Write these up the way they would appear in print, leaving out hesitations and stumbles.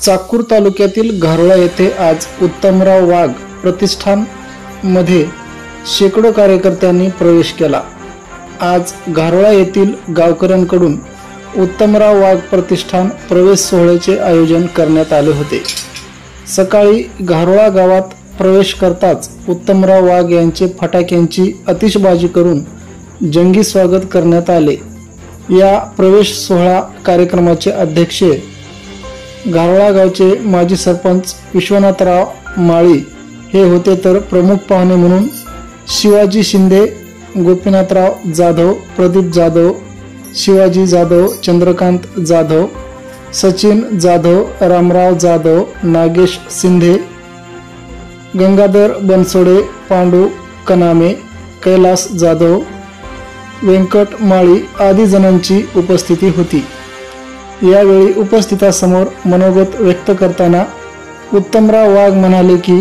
चाकूर तालुक्यातील घारोळा येथे आज उत्तमराव वाघ प्रतिष्ठान मध्ये शेकडो कार्यकर्त्यांनी प्रवेश केला। आज घारोळा येथील गावकऱ्यांकडून उत्तमराव वाघ प्रतिष्ठान प्रवेश सोहळ्याचे आयोजन करण्यात आले होते। सकाळी घारोळा गावात प्रवेश करताच उत्तमराव वाघ यांचे फटाक्यांची आतिषबाजी करून जंगी स्वागत करण्यात आले। या प्रवेश सोहळा कार्यक्रमाचे अध्यक्ष घारोळा गावचे माजी सरपंच विश्वनाथराव माळी हे होते, तर प्रमुख पाहुणे म्हणून शिवाजी शिंदे, गोपीनाथराव जाधव, प्रदीप जाधव, शिवाजी जाधव, चंद्रकांत जाधव, सचिन जाधव, रामराव जाधव, नागेश सिंधे, गंगाधर बनसोडे, पांडू कनामे, कैलास जाधव, व्यंकट माळी आदी जणांची उपस्थिती होती। यावेळी उपस्थितांसमोर मनोगत व्यक्त करताना उत्तमराव वाघ म्हणाले की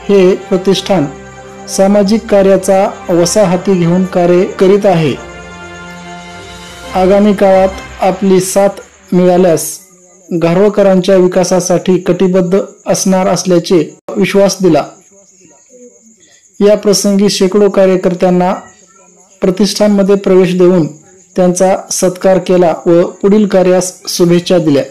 हे प्रतिष्ठान सामाजिक कार्याचा वसा हाती घेऊन कार्य करीत आहे। आगामी काळात आपली साथ मिळाल्यास घारोळकरांच्या विकासासाठी कटिबद्ध असणार असल्याचे विश्वास दिला। या प्रसंगी शेकडो कार्यकर्त्यांना प्रतिष्ठानमध्ये प्रवेश देऊन त्यांचा सत्कार केला व पुढील कार्यास शुभेच्छा दिल्या।